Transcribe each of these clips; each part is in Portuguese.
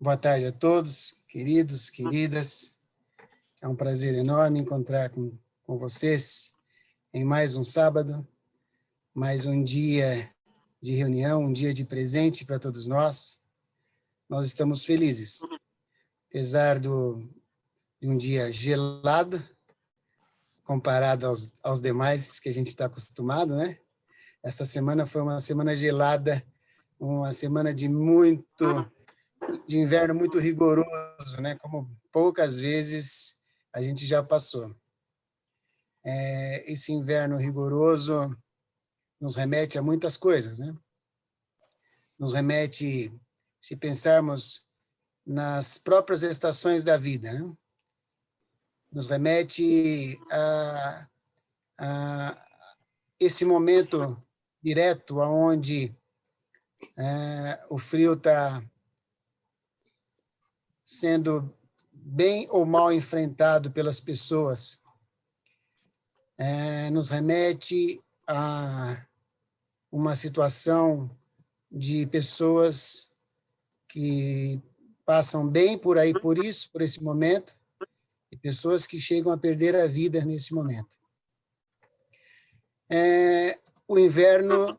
Boa tarde a todos, queridos, queridas. É um prazer enorme encontrar com vocês em mais um sábado, mais um dia de reunião, um dia de presente para todos nós. Nós estamos felizes, apesar de um dia gelado, comparado aos demais que a gente está acostumado, né? Essa semana foi uma semana gelada, uma semana de inverno muito rigoroso, né? Como poucas vezes a gente já passou. Esse inverno rigoroso nos remete a muitas coisas, né? Nos remete, se pensarmos nas próprias estações da vida, né? Nos remete a esse momento direto onde o frio está sendo bem ou mal enfrentado pelas pessoas. Nos remete a uma situação de pessoas que passam bem por esse momento, e pessoas que chegam a perder a vida nesse momento. O inverno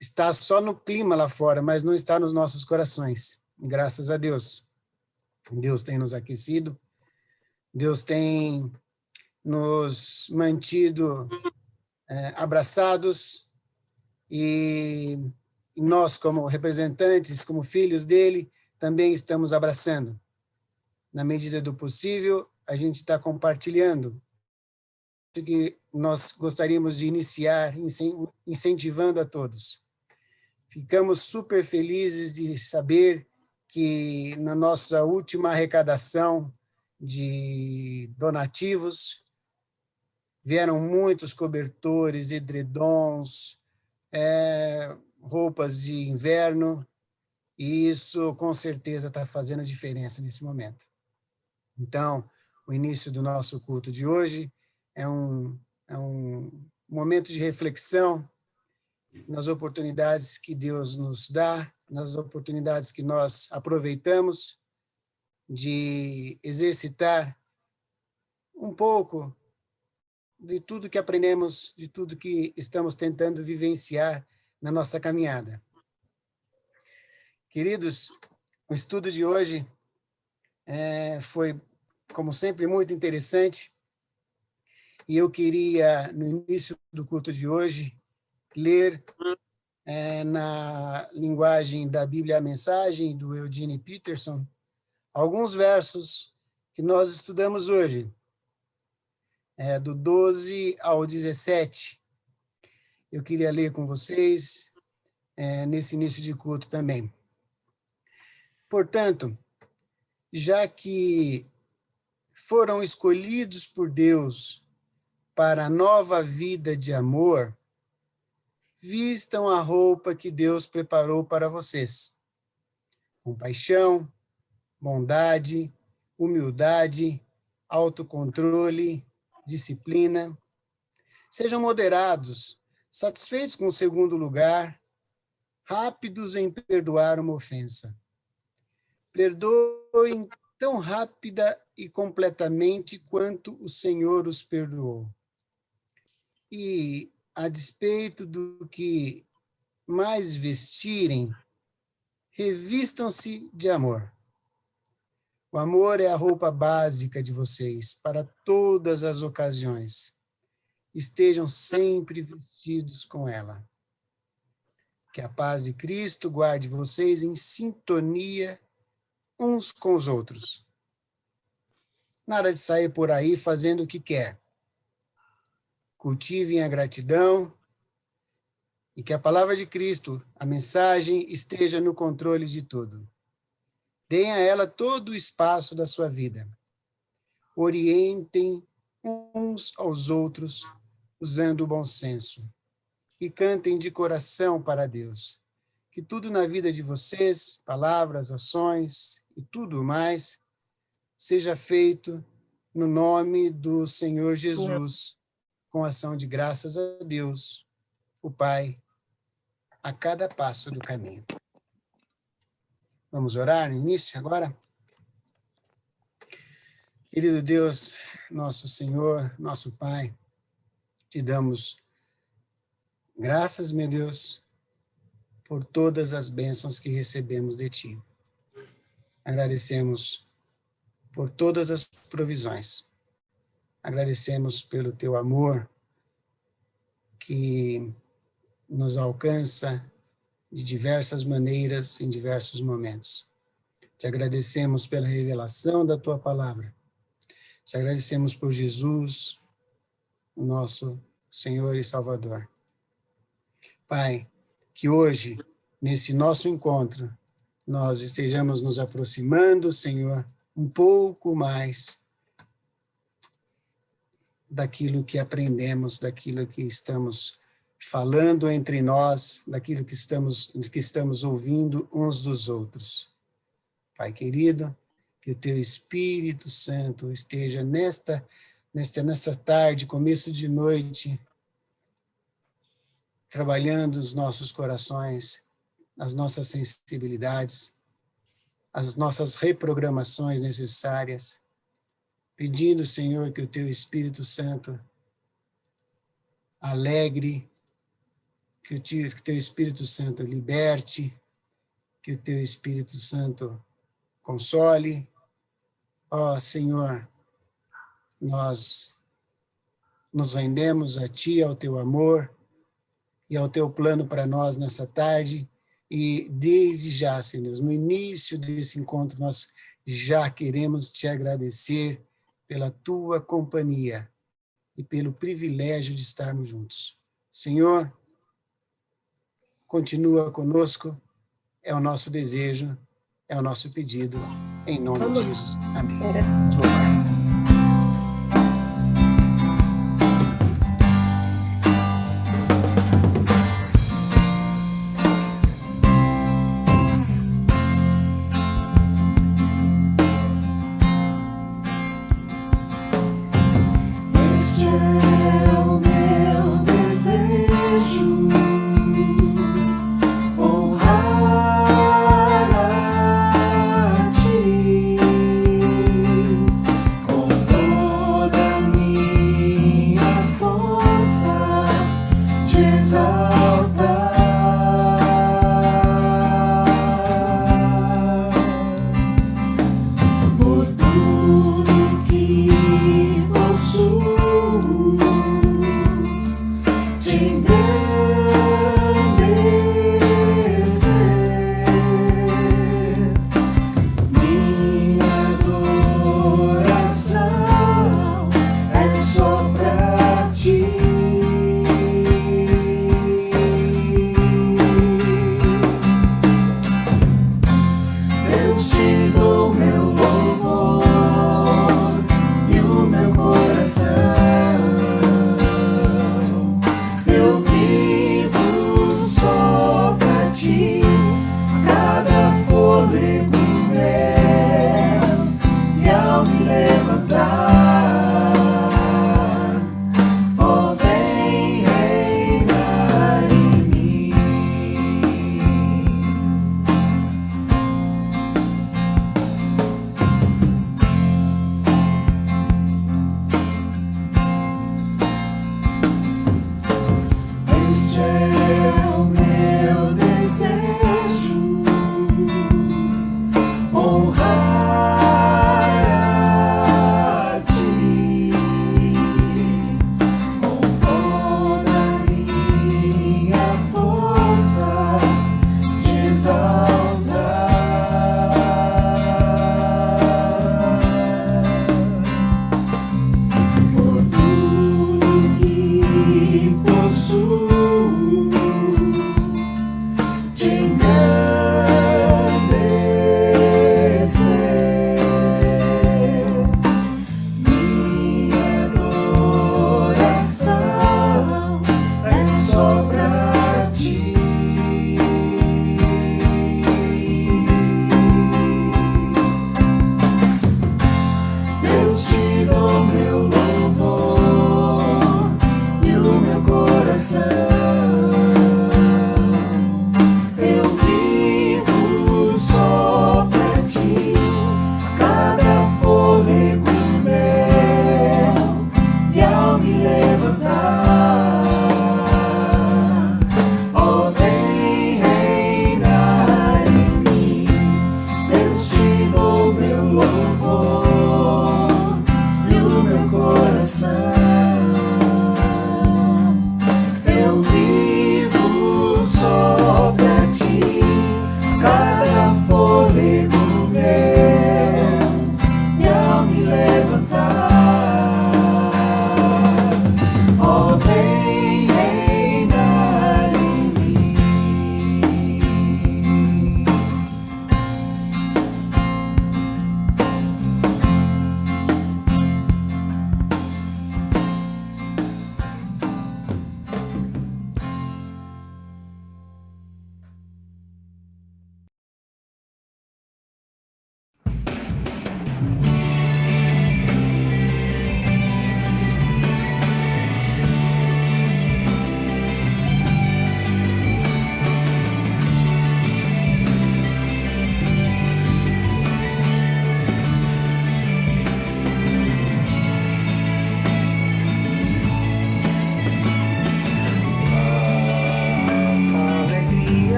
está só no clima lá fora, mas não está nos nossos corações. Graças a Deus. Deus tem nos aquecido, Deus tem nos mantido abraçados, e nós, como representantes, como filhos dele, também estamos abraçando. Na medida do possível, a gente está compartilhando o que nós gostaríamos de iniciar, incentivando a todos. Ficamos super felizes de saber que na nossa última arrecadação de donativos, vieram muitos cobertores, edredons, roupas de inverno, e isso com certeza está fazendo diferença nesse momento. Então, o início do nosso culto de hoje é um momento de reflexão nas oportunidades que Deus nos dá, nas oportunidades que nós aproveitamos de exercitar um pouco de tudo que aprendemos, de tudo que estamos tentando vivenciar na nossa caminhada. Queridos, o estudo de hoje foi, como sempre, muito interessante, e eu queria, no início do culto de hoje, ler na linguagem da Bíblia a Mensagem, do Eugene Peterson, alguns versos que nós estudamos hoje, do 12 ao 17. Eu queria ler com vocês nesse início de culto também. Portanto, já que foram escolhidos por Deus para a nova vida de amor, vistam a roupa que Deus preparou para vocês. Compaixão, bondade, humildade, autocontrole, disciplina. Sejam moderados, satisfeitos com o segundo lugar, rápidos em perdoar uma ofensa. Perdoem tão rápida e completamente quanto o Senhor os perdoou. E, a despeito do que mais vestirem, revistam-se de amor. O amor é a roupa básica de vocês para todas as ocasiões. Estejam sempre vestidos com ela. Que a paz de Cristo guarde vocês em sintonia uns com os outros. Nada de sair por aí fazendo o que quer. Cultivem a gratidão e que a palavra de Cristo, a mensagem, esteja no controle de tudo. Deem a ela todo o espaço da sua vida. Orientem uns aos outros usando o bom senso. E cantem de coração para Deus. Que tudo na vida de vocês, palavras, ações e tudo mais, seja feito no nome do Senhor Jesus, com ação de graças a Deus, o Pai, a cada passo do caminho. Vamos orar no início agora? Querido Deus, nosso Senhor, nosso Pai, te damos graças, meu Deus, por todas as bênçãos que recebemos de Ti. Agradecemos por todas as provisões. Agradecemos pelo Teu amor que nos alcança de diversas maneiras, em diversos momentos. Te agradecemos pela revelação da Tua palavra. Te agradecemos por Jesus, o nosso Senhor e Salvador. Pai, que hoje, nesse nosso encontro, nós estejamos nos aproximando, Senhor, um pouco mais daquilo que aprendemos, daquilo que estamos falando entre nós, daquilo que estamos ouvindo uns dos outros. Pai querido, que o Teu Espírito Santo esteja nesta tarde, começo de noite, trabalhando os nossos corações, as nossas sensibilidades, as nossas reprogramações necessárias, pedindo, Senhor, que o Teu Espírito Santo alegre, que o Teu Espírito Santo liberte, que o Teu Espírito Santo console. Ó Senhor, nós nos rendemos a Ti, ao Teu amor e ao Teu plano para nós nessa tarde, e desde já, Senhor, no início desse encontro, nós já queremos Te agradecer pela Tua companhia e pelo privilégio de estarmos juntos. Senhor, continua conosco, é o nosso desejo, é o nosso pedido, em nome de Jesus. Amém. Vamos louvar.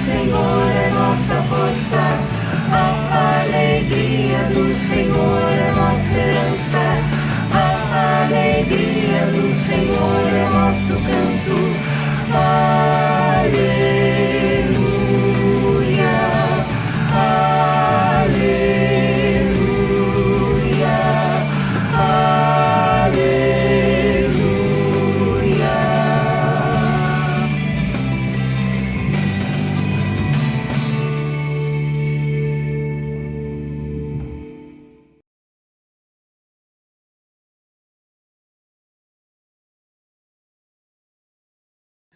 Senhor é nossa força, a alegria do Senhor é nossa herança, a alegria do Senhor é nosso canto. Aleluia, aleluia, aleluia.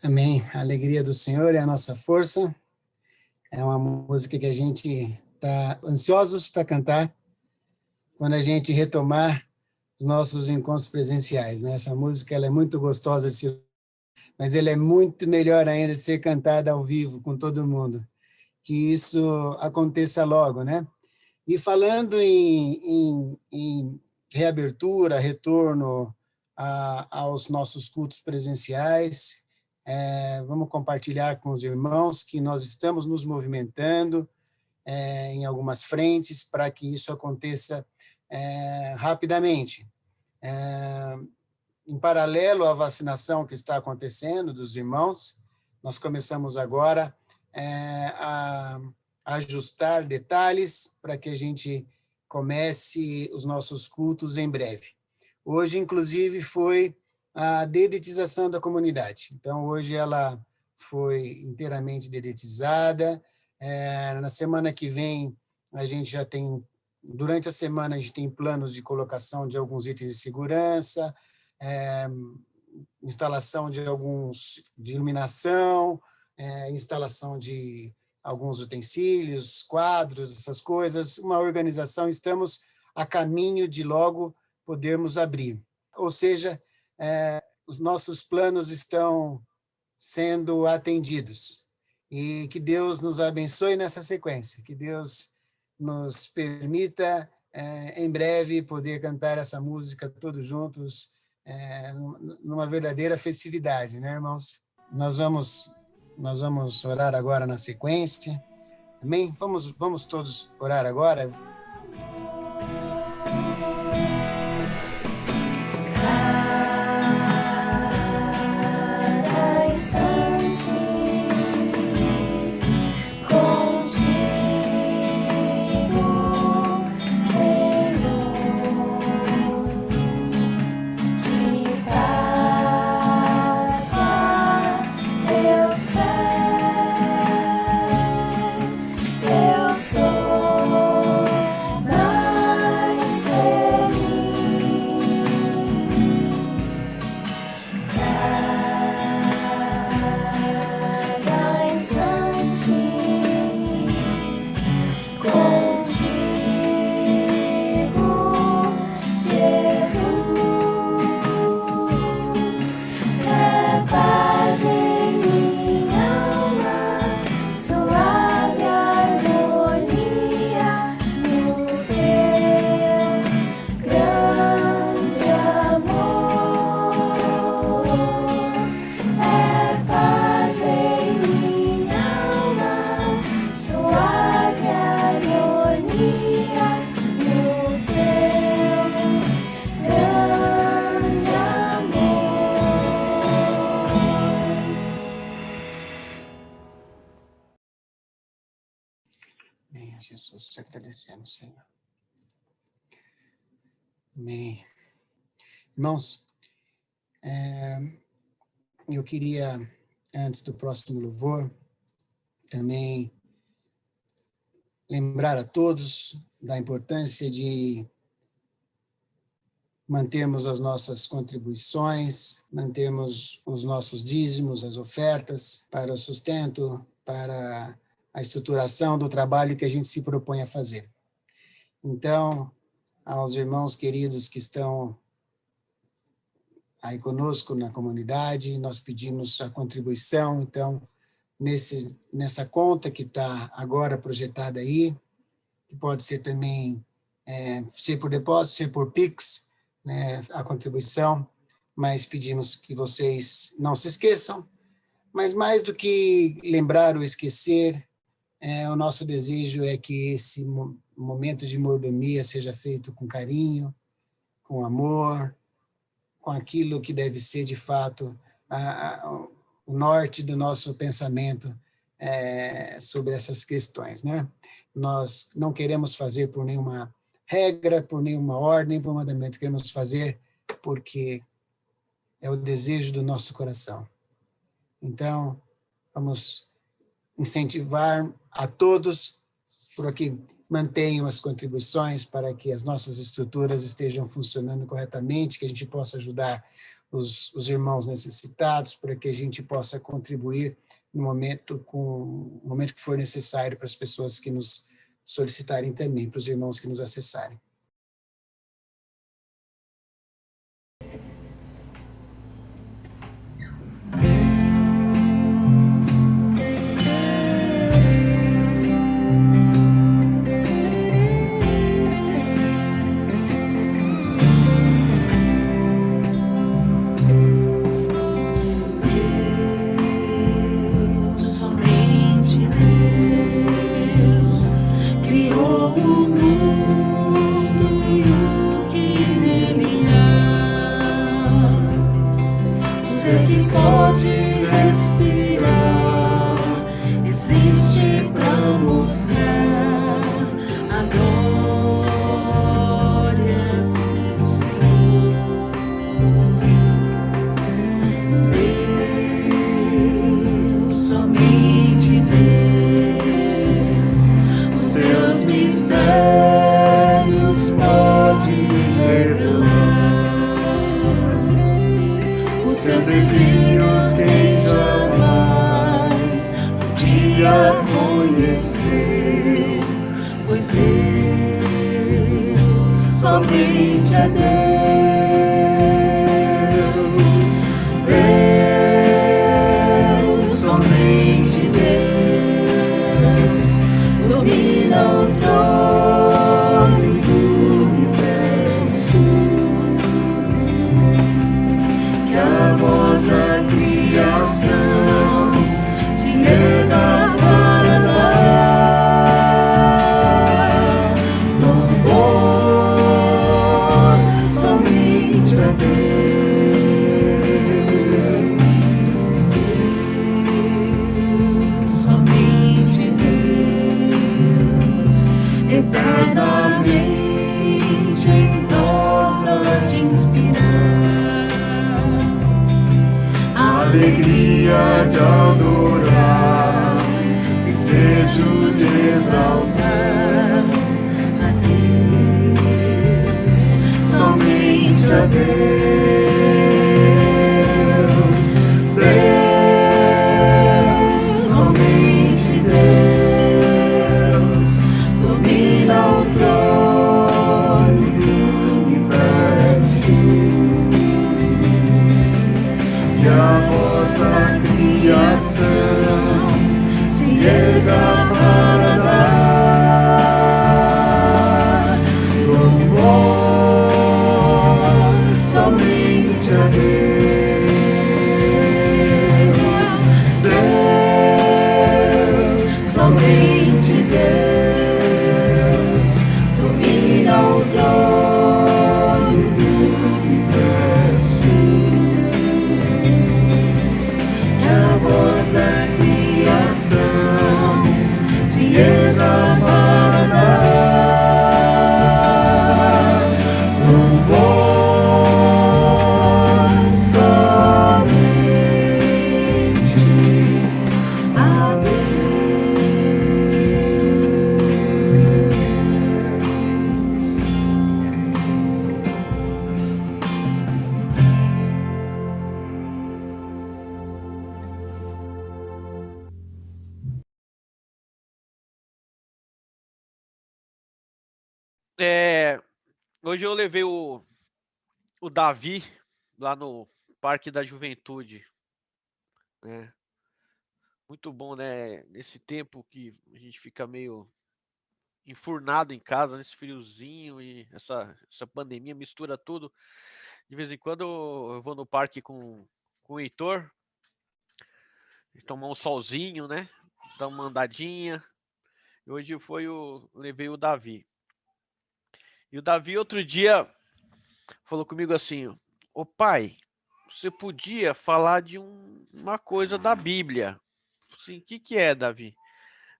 Amém. A alegria do Senhor é a nossa força. É uma música que a gente está ansiosos para cantar quando a gente retomar os nossos encontros presenciais, né? Essa música ela é muito gostosa de ser, mas ela é muito melhor ainda de ser cantada ao vivo com todo mundo. Que isso aconteça logo, né? E falando em reabertura, retorno aos nossos cultos presenciais, vamos compartilhar com os irmãos que nós estamos nos movimentando em algumas frentes para que isso aconteça rapidamente. Em paralelo à vacinação que está acontecendo dos irmãos, nós começamos agora a ajustar detalhes para que a gente comece os nossos cultos em breve. Hoje, inclusive, foi a dedetização da comunidade. Então, hoje ela foi inteiramente dedetizada. Na semana que vem, a gente já tem, durante a semana, a gente tem planos de colocação de alguns itens de segurança, instalação de iluminação, instalação de alguns utensílios, quadros, essas coisas, uma organização, estamos a caminho de logo podermos abrir. Ou seja, os nossos planos estão sendo atendidos. E que Deus nos abençoe nessa sequência, que Deus nos permita, em breve, poder cantar essa música todos juntos, numa verdadeira festividade, né, irmãos? Nós vamos orar agora na sequência. Amém? Vamos todos orar agora. Jesus, te agradecemos, Senhor. Amém. Irmãos, eu queria, antes do próximo louvor, também lembrar a todos da importância de mantermos as nossas contribuições, mantermos os nossos dízimos, as ofertas para o sustento, para a estruturação do trabalho que a gente se propõe a fazer. Então, aos irmãos queridos que estão aí conosco na comunidade, nós pedimos a contribuição, então, nessa conta que está agora projetada aí, que pode ser também, ser por depósito, ser por Pix, né, a contribuição, mas pedimos que vocês não se esqueçam, Mas mais do que lembrar ou esquecer, o nosso desejo é que esse momento de mordomia seja feito com carinho, com amor, com aquilo que deve ser, de fato, o norte do nosso pensamento sobre essas questões, né? Nós não queremos fazer por nenhuma regra, por nenhuma ordem, por mandamento, queremos fazer porque é o desejo do nosso coração. Então, vamos incentivar a todos para que mantenham as contribuições para que as nossas estruturas estejam funcionando corretamente, que a gente possa ajudar os irmãos necessitados, para que a gente possa contribuir no momento que for necessário para as pessoas que nos solicitarem também, para os irmãos que nos acessarem. Hoje eu levei o Davi lá no Parque da Juventude, né? Muito bom, né? Nesse tempo que a gente fica meio enfurnado em casa, nesse friozinho e essa pandemia mistura tudo. De vez em quando eu vou no parque com o Heitor tomar um solzinho, né? Dar uma andadinha. E hoje levei o Davi. E o Davi outro dia falou comigo assim: ô pai, você podia falar de uma coisa da Bíblia. Assim, o que é, Davi?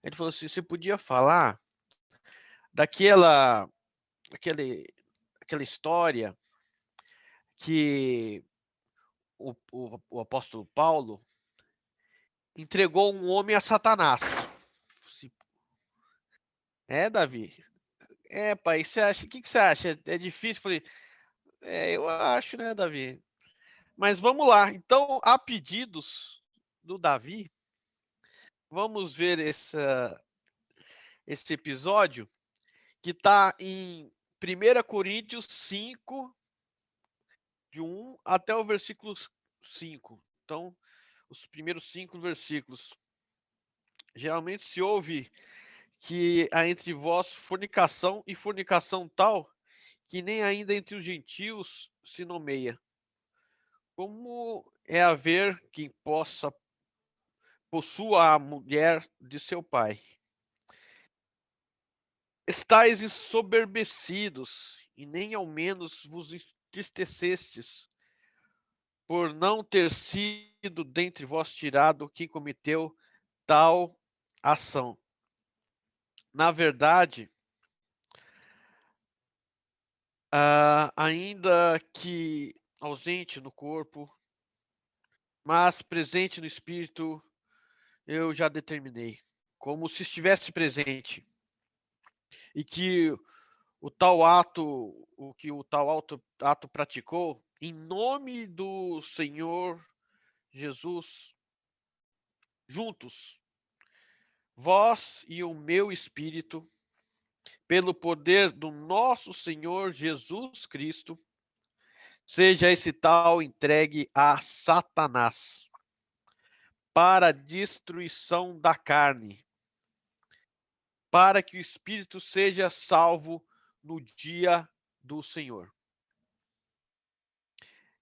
Ele falou assim: você podia falar daquela aquela história que o apóstolo Paulo entregou um homem a Satanás. É, Davi? É, pai, você acha? O que você acha? É difícil? Eu falei, eu acho, né, Davi? Mas vamos lá. Então, a pedidos do Davi, vamos ver esse episódio que está em 1 Coríntios 5, de 1 até o versículo 5. Então, os primeiros 5 versículos. Geralmente se ouve que há entre vós fornicação e fornicação tal que nem ainda entre os gentios se nomeia. Como é haver quem possua a mulher de seu pai? Estais ensoberbecidos, e nem ao menos vos entristecestes, por não ter sido dentre vós tirado quem cometeu tal ação. Na verdade, ainda que ausente no corpo, mas presente no espírito, eu já determinei, como se estivesse presente, e que o tal ato praticou, em nome do Senhor Jesus, juntos, vós e o meu espírito, pelo poder do nosso Senhor Jesus Cristo, seja esse tal entregue a Satanás, para a destruição da carne, para que o espírito seja salvo no dia do Senhor.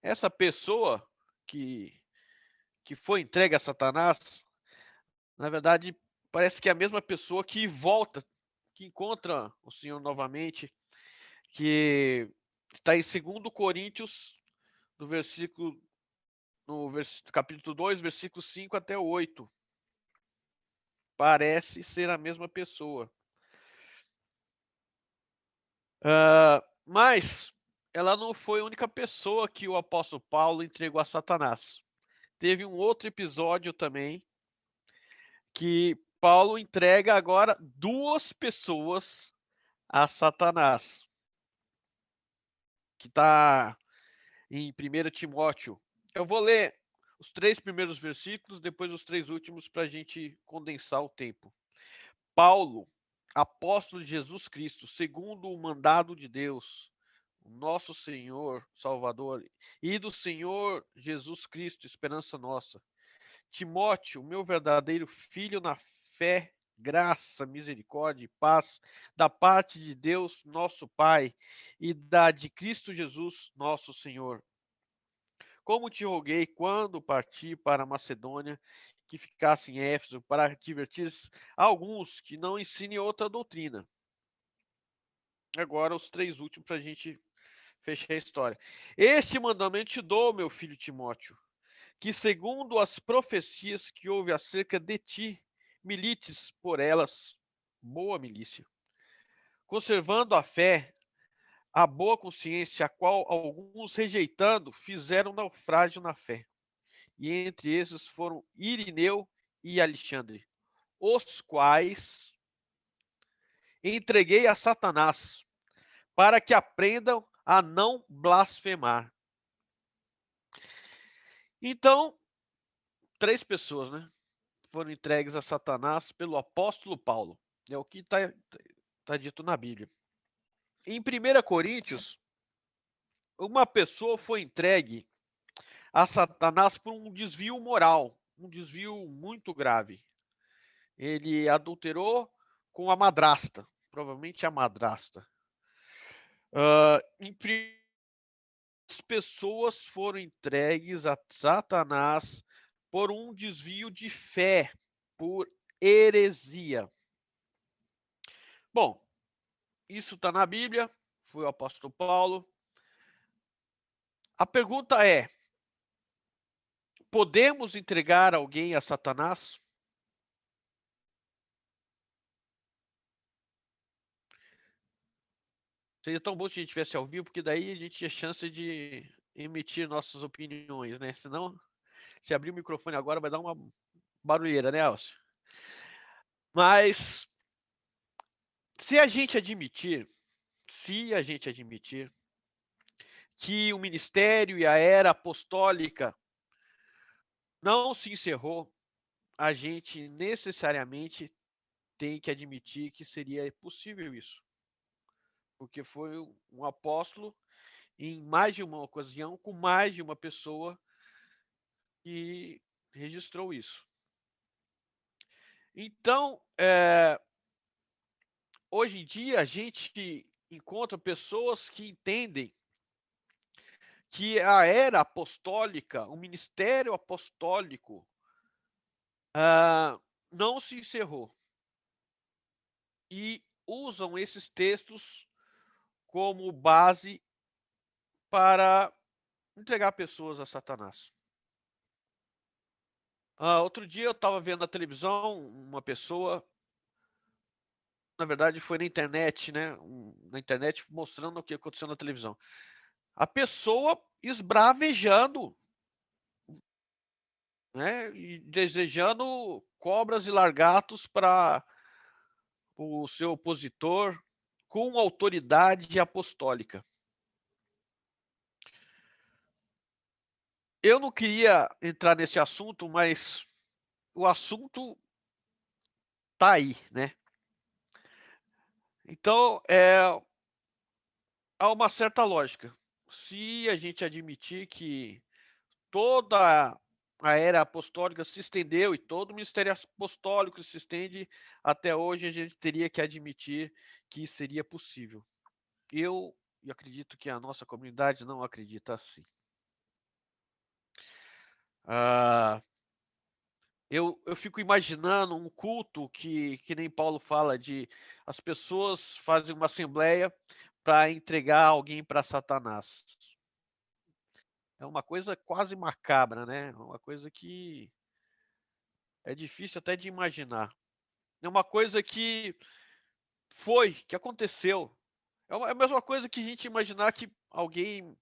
Essa pessoa que foi entregue a Satanás, na verdade, parece que é a mesma pessoa que volta, que encontra o Senhor novamente, que está em 2 Coríntios, no capítulo 2, versículo 5 até 8. Parece ser a mesma pessoa. Mas ela não foi a única pessoa que o apóstolo Paulo entregou a Satanás. Teve um outro episódio também que Paulo entrega agora 2 pessoas a Satanás, que está em 1 Timóteo. Eu vou ler os 3 primeiros versículos, depois os 3 últimos para a gente condensar o tempo. Paulo, apóstolo de Jesus Cristo, segundo o mandado de Deus, nosso Senhor, Salvador, e do Senhor Jesus Cristo, esperança nossa. Timóteo, meu verdadeiro filho na fé, graça, misericórdia e paz, da parte de Deus, nosso Pai, e da de Cristo Jesus, nosso Senhor. Como te roguei quando parti para a Macedônia, que ficasse em Éfeso, para advertir alguns que não ensinem outra doutrina. Agora os 3 últimos para a gente fechar a história. Este mandamento te dou, meu filho Timóteo, que segundo as profecias que houve acerca de ti, milites por elas, boa milícia, conservando a fé, a boa consciência, a qual alguns rejeitando fizeram naufrágio na fé. E entre esses foram Irineu e Alexandre, os quais entreguei a Satanás, para que aprendam a não blasfemar. Então, 3 pessoas, né, foram entregues a Satanás pelo apóstolo Paulo. É o que está dito na Bíblia. Em 1 Coríntios, uma pessoa foi entregue a Satanás por um desvio moral, um desvio muito grave. Ele adulterou com a madrasta, provavelmente a madrasta. As pessoas foram entregues a Satanás por um desvio de fé, por heresia. Bom, isso está na Bíblia, foi o apóstolo Paulo. A pergunta é: podemos entregar alguém a Satanás? Seria tão bom se a gente tivesse ao vivo, porque daí a gente tinha chance de emitir nossas opiniões, né? Senão, se abrir o microfone agora, vai dar uma barulheira, né, Elcio? Mas, se a gente admitir que o ministério e a era apostólica não se encerrou, a gente necessariamente tem que admitir que seria possível isso. Porque foi um apóstolo em mais de uma ocasião, com mais de uma pessoa que registrou isso. Então, hoje em dia, a gente encontra pessoas que entendem que a era apostólica, o ministério apostólico, não se encerrou. E usam esses textos como base para entregar pessoas a Satanás. Outro dia eu estava vendo na televisão uma pessoa, na verdade foi na internet, né? Na internet mostrando o que aconteceu na televisão. A pessoa esbravejando, né? E desejando cobras e largatos para o seu opositor com autoridade apostólica. Eu não queria entrar nesse assunto, mas o assunto tá aí, né? Então, há uma certa lógica. Se a gente admitir que toda a era apostólica se estendeu e todo o ministério apostólico se estende até hoje, a gente teria que admitir que seria possível. Eu acredito que a nossa comunidade não acredita assim. Ah, eu fico imaginando um culto que nem Paulo fala de as pessoas fazem uma assembleia para entregar alguém para Satanás. É uma coisa quase macabra, né? É uma coisa que é difícil até de imaginar. É uma coisa que que aconteceu. É a mesma coisa que a gente imaginar que alguém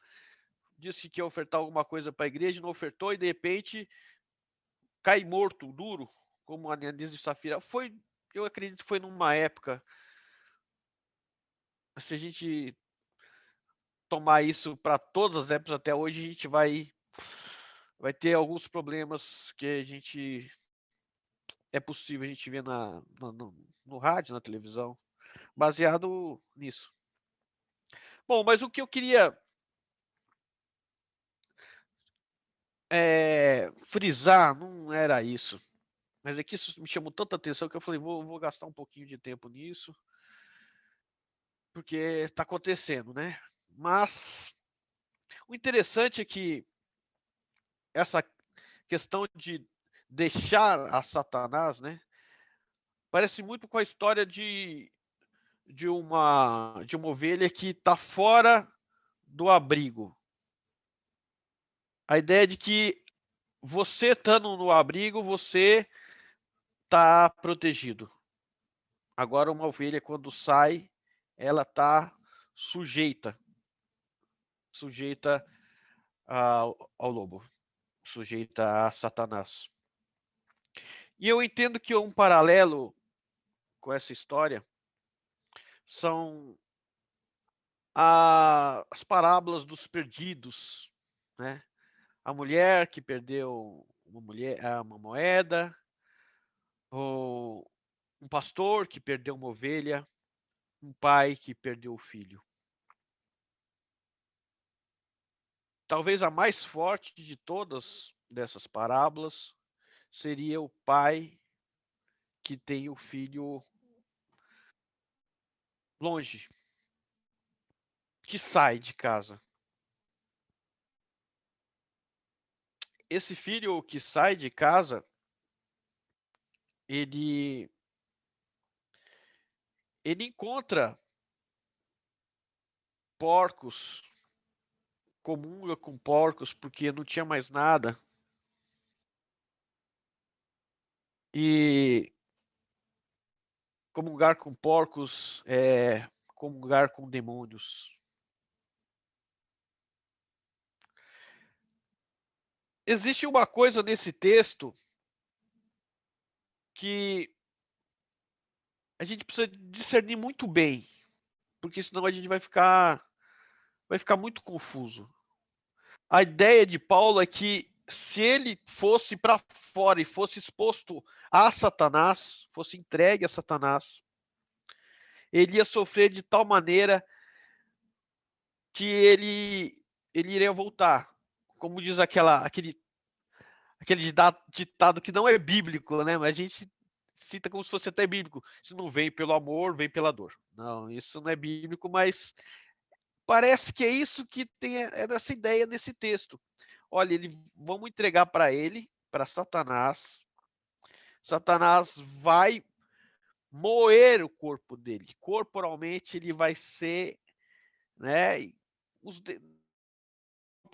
disse que ia ofertar alguma coisa para a igreja, não ofertou e de repente cai morto, duro, como a Ananias e Safira. Eu acredito que foi numa época. Se a gente tomar isso para todas as épocas até hoje, a gente vai ter alguns problemas que a gente é possível a gente ver no rádio, na televisão, baseado nisso. Bom, mas o que eu queria frisar não era isso. Mas é que isso me chamou tanta atenção que eu falei, vou gastar um pouquinho de tempo nisso, porque está acontecendo, né? Mas o interessante é que essa questão de deixar a Satanás, né? Parece muito com a história de uma ovelha que está fora do abrigo. A ideia de que você estando no abrigo, você está protegido. Agora, uma ovelha, quando sai, ela está sujeita ao lobo, sujeita a Satanás. E eu entendo que um paralelo com essa história são as parábolas dos perdidos, né? A mulher que perdeu uma moeda, ou um pastor que perdeu uma ovelha, um pai que perdeu o filho. Talvez a mais forte de todas dessas parábolas seria o pai que tem o filho longe, que sai de casa. esse filho que sai de casa, ele encontra porcos, comunga com porcos, porque não tinha mais nada. E comungar com porcos é comungar com demônios. Existe uma coisa nesse texto que a gente precisa discernir muito bem, porque senão a gente vai ficar muito confuso. A ideia de Paulo é que se ele fosse para fora e fosse exposto a Satanás, fosse entregue a Satanás, ele ia sofrer de tal maneira que ele iria voltar. Como diz aquele ditado que não é bíblico, né? Mas a gente cita como se fosse até bíblico. Isso não vem pelo amor, vem pela dor. Não, isso não é bíblico, mas parece que é isso que tem essa ideia nesse texto. Olha, vamos entregar para ele, para Satanás. Satanás vai moer o corpo dele. Corporalmente ele vai ser, né?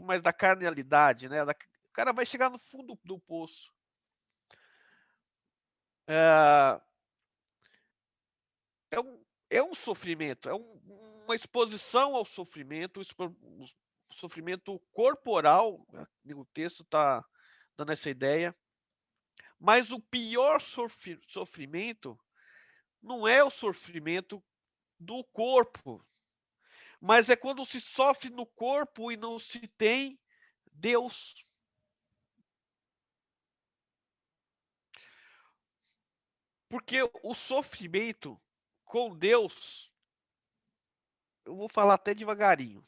Mas da carnalidade, né? O cara vai chegar no fundo do poço. É um sofrimento, uma exposição ao sofrimento, sofrimento corporal, né? O texto está dando essa ideia, mas o pior sofrimento não é o sofrimento do corpo, mas é quando se sofre no corpo e não se tem Deus. Porque o sofrimento com Deus, eu vou falar até devagarinho.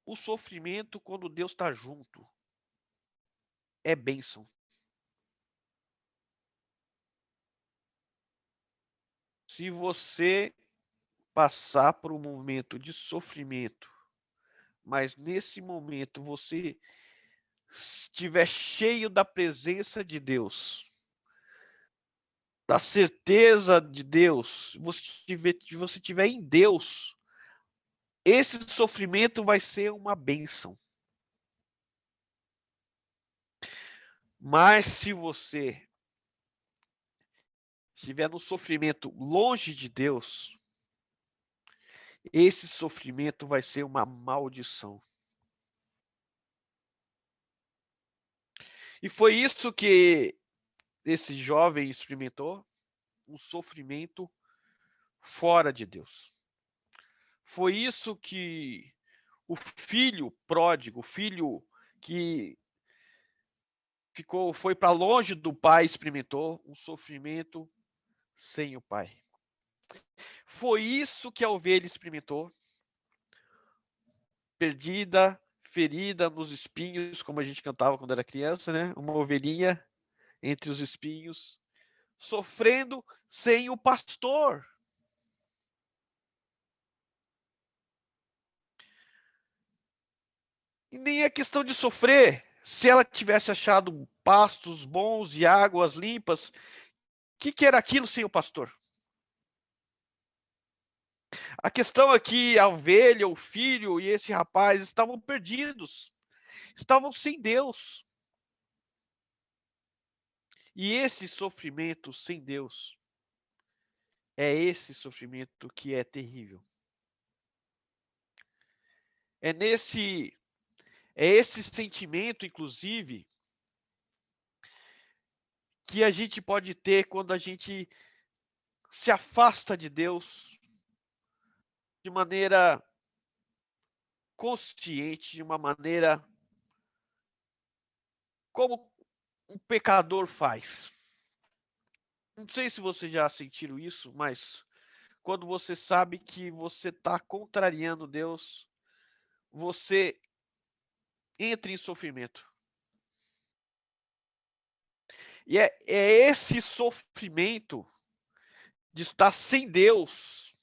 O sofrimento, quando Deus está junto, é bênção. Se você passar por um momento de sofrimento, mas nesse momento você estiver cheio da presença de Deus, da certeza de Deus, você estiver em Deus, esse sofrimento vai ser uma bênção. Mas se você estiver no sofrimento longe de Deus, esse sofrimento vai ser uma maldição. E foi isso que esse jovem experimentou, um sofrimento fora de Deus. Foi isso que o filho pródigo, o filho que foi para longe do pai, experimentou um sofrimento sem o pai. Foi isso que a ovelha experimentou, perdida, ferida nos espinhos, como a gente cantava quando era criança, né? Uma ovelhinha entre os espinhos, sofrendo sem o pastor. E nem é questão de sofrer. Se ela tivesse achado pastos bons e águas limpas, o que era aquilo sem o pastor? A questão é que a ovelha, o filho e esse rapaz estavam perdidos. Estavam sem Deus. E esse sofrimento sem Deus é esse sofrimento que é terrível. É esse sentimento, inclusive, que a gente pode ter quando a gente se afasta de Deus de maneira consciente, de uma maneira como um pecador faz. Não sei se vocês já sentiram isso, mas quando você sabe que você está contrariando Deus, você entra em sofrimento. E é esse sofrimento de estar sem Deus,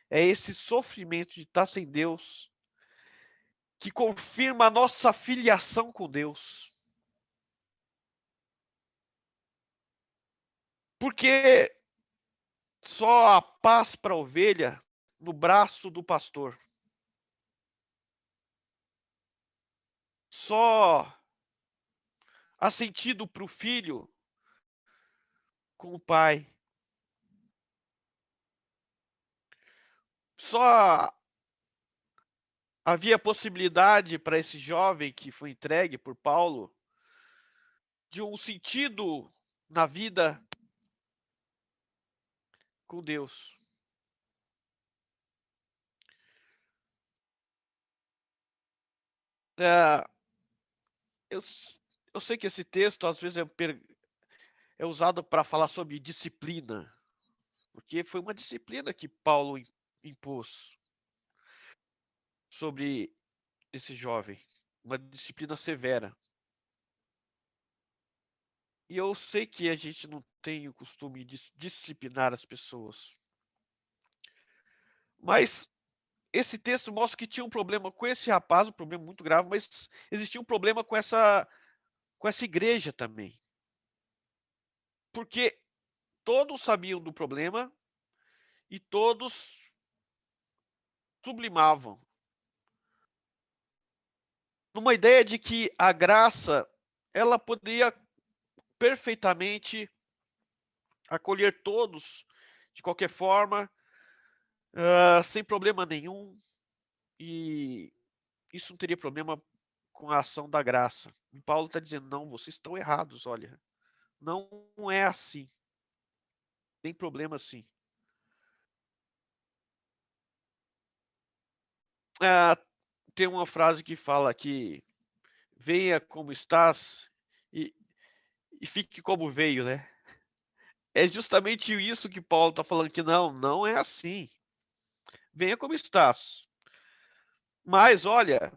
é esse sofrimento de estar sem Deus, que confirma a nossa filiação com Deus. Porque só há paz para a ovelha no braço do pastor. Só há sentido para o filho com o pai. Só havia possibilidade para esse jovem que foi entregue por Paulo de um sentido na vida com Deus. É, eu, eu sei que esse texto às vezes é usado para falar sobre disciplina, porque foi uma disciplina que Paulo impôs sobre esse jovem, uma disciplina severa. E eu sei que a gente não tem o costume de disciplinar as pessoas, mas esse texto mostra que tinha um problema com esse rapaz, um problema muito grave, mas existia um problema com essa igreja também. Porque todos sabiam do problema e todos sublimavam. Numa ideia de que a graça, ela poderia perfeitamente acolher todos, de qualquer forma, sem problema nenhum, e isso não teria problema com a ação da graça. E Paulo está dizendo, não, vocês estão errados, olha. Não é assim. Tem problema sim. Ah, tem uma frase que fala que venha como estás e, e fique como veio, né? É justamente isso que Paulo está falando, que não é assim. Venha como estás. Mas, olha,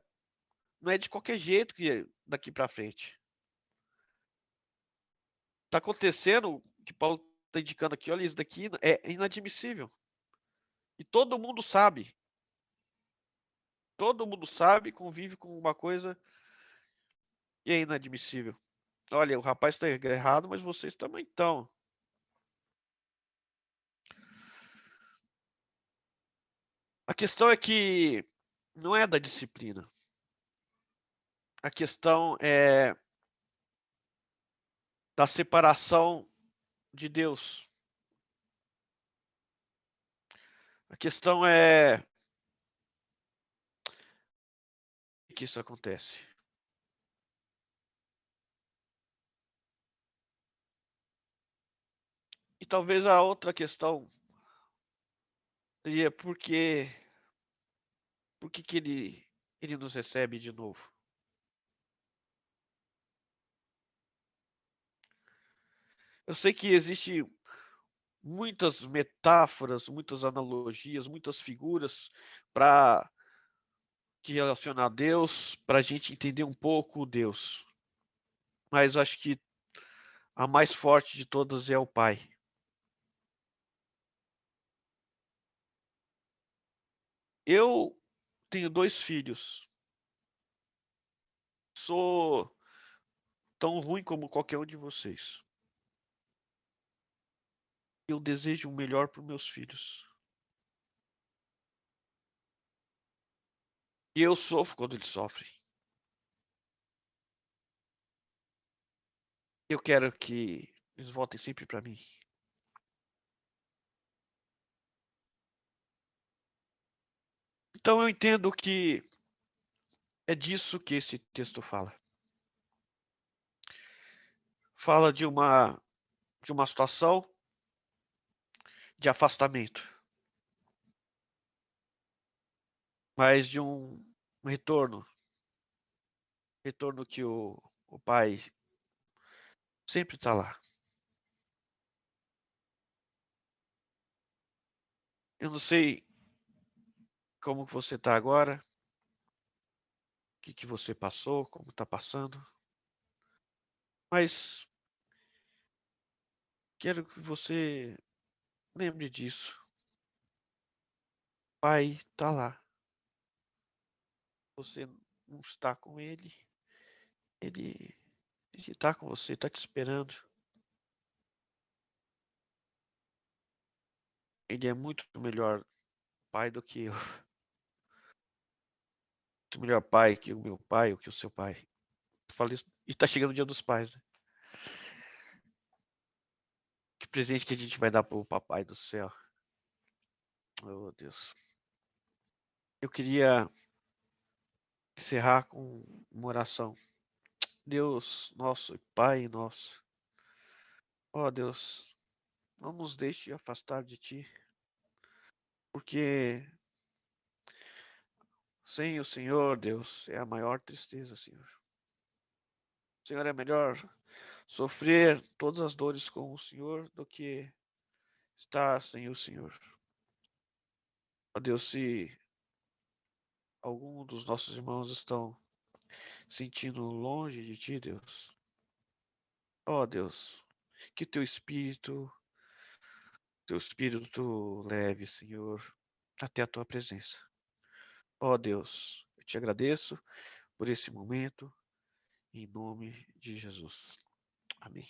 não é de qualquer jeito que daqui para frente. Está acontecendo o que Paulo está indicando aqui, olha, isso daqui é inadmissível. E todo mundo sabe. Todo mundo sabe, convive com uma coisa e é inadmissível. Olha, o rapaz está errado, mas vocês também estão. A questão é que não é da disciplina. A questão é da separação de Deus. A questão é que isso acontece. E talvez a outra questão seria por que ele nos recebe de novo? Eu sei que existe muitas metáforas, muitas analogias, muitas figuras para que relacionar a Deus, para a gente entender um pouco Deus. Mas acho que a mais forte de todas é o Pai. Eu tenho 2 filhos. Sou tão ruim como qualquer um de vocês. Eu desejo o melhor para os meus filhos. E eu sofro quando eles sofrem. Eu quero que eles voltem sempre para mim. Então eu entendo que é disso que esse texto fala. Fala de uma situação de afastamento, mas de um retorno que o pai sempre está lá. Eu não sei como que você está agora, o que que você passou, como está passando, mas quero que você lembre disso. O pai está lá. Você não está com Ele, Ele está com você, está te esperando. Ele é muito melhor pai do que eu. Muito melhor pai que o meu pai ou que o seu pai. Eu falo isso, e está chegando o Dia dos Pais, né? Que presente que a gente vai dar pro papai do céu. Oh, Deus. Eu queria encerrar com uma oração. Deus nosso, Pai nosso. Ó Deus, não nos deixe afastar de Ti, porque sem o Senhor, Deus, é a maior tristeza, Senhor. O Senhor é melhor sofrer todas as dores com o Senhor do que estar sem o Senhor. Ó Deus, se algum dos nossos irmãos estão sentindo longe de Ti, Deus, ó Deus, que Teu Espírito leve, Senhor, até a Tua presença. Ó Deus, eu te agradeço por esse momento, em nome de Jesus. Amém.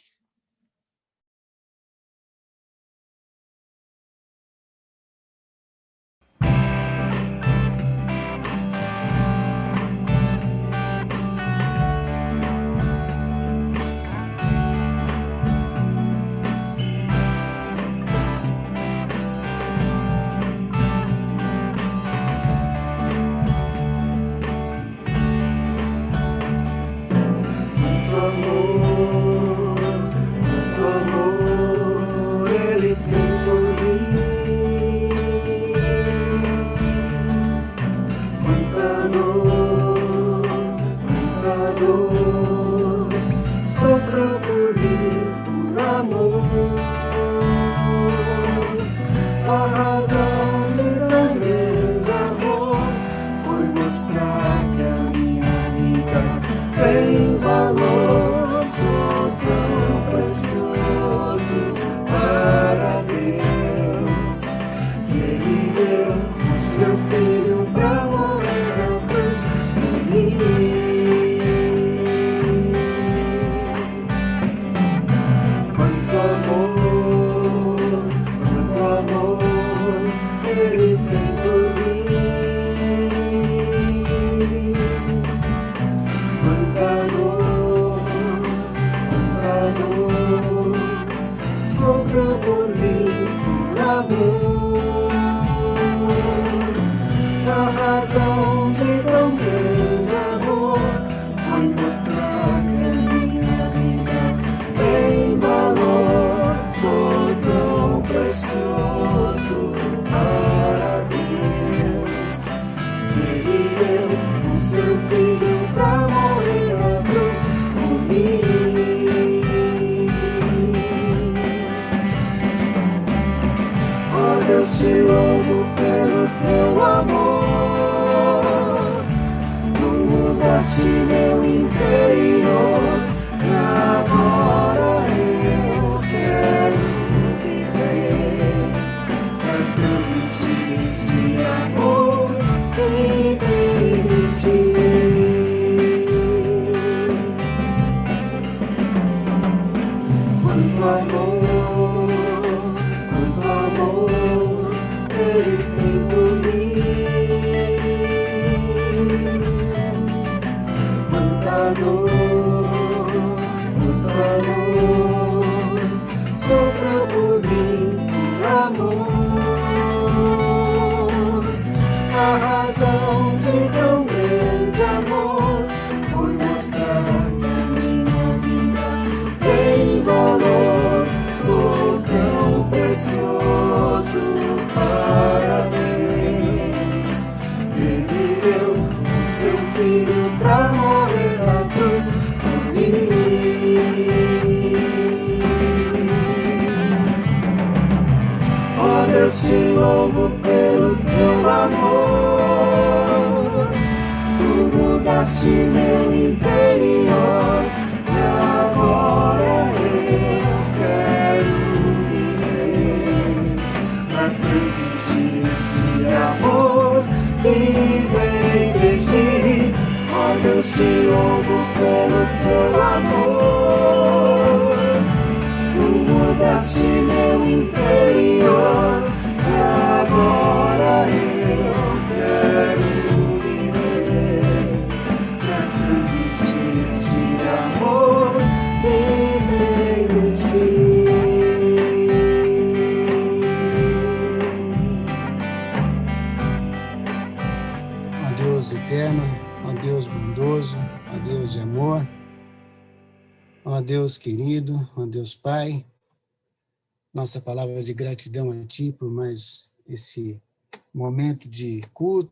tocaste meu interior, e agora eu quero viver pra transmitir este amor que vem de ti. Ó Deus eterno, ó Deus bondoso, ó Deus de amor, ó Deus querido, ó Deus Pai, nossa palavra de gratidão a Ti por mais esse momento de culto,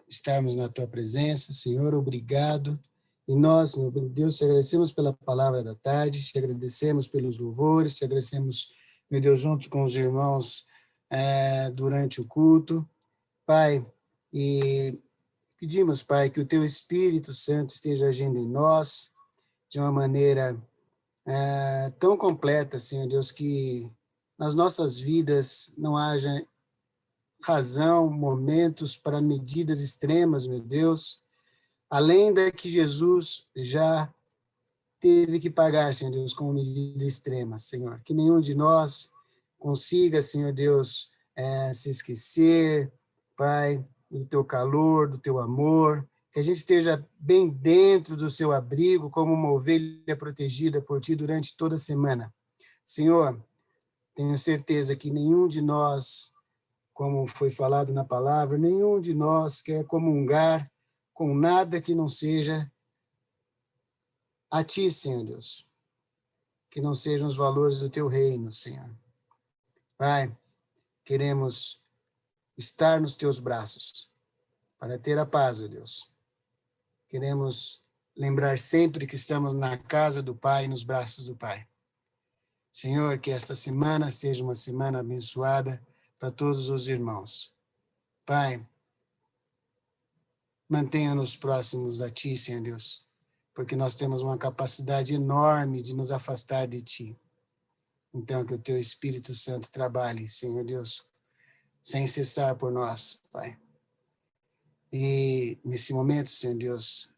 estarmos na Tua presença. Senhor, obrigado. E nós, meu Deus, te agradecemos pela palavra da tarde, te agradecemos pelos louvores, te agradecemos, meu Deus, junto com os irmãos durante o culto. Pai, e pedimos, Pai, que o Teu Espírito Santo esteja agindo em nós de uma maneira tão completa, Senhor Deus, que nas nossas vidas não haja razão, momentos para medidas extremas, meu Deus, além da que Jesus já teve que pagar, Senhor Deus, como medida extrema, Senhor. Que nenhum de nós consiga, Senhor Deus, se esquecer, Pai, do Teu calor, do Teu amor, que a gente esteja bem dentro do Seu abrigo, como uma ovelha protegida por Ti durante toda a semana. Senhor, tenho certeza que nenhum de nós, como foi falado na palavra, nenhum de nós quer comungar com nada que não seja a Ti, Senhor Deus, que não sejam os valores do Teu reino, Senhor. Pai, queremos estar nos Teus braços para ter a paz, ó Deus. Queremos lembrar sempre que estamos na casa do Pai, nos braços do Pai. Senhor, que esta semana seja uma semana abençoada para todos os irmãos. Pai, mantenha-nos próximos a Ti, Senhor Deus, porque nós temos uma capacidade enorme de nos afastar de Ti. Então, que o Teu Espírito Santo trabalhe, Senhor Deus, sem cessar por nós, Pai. E nesse momento, Senhor Deus,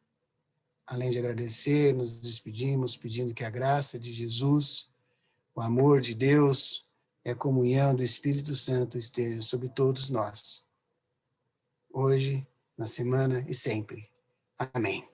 além de agradecer, nos despedimos pedindo que a graça de Jesus, o amor de Deus e a comunhão do Espírito Santo esteja sobre todos nós, hoje, na semana e sempre. Amém.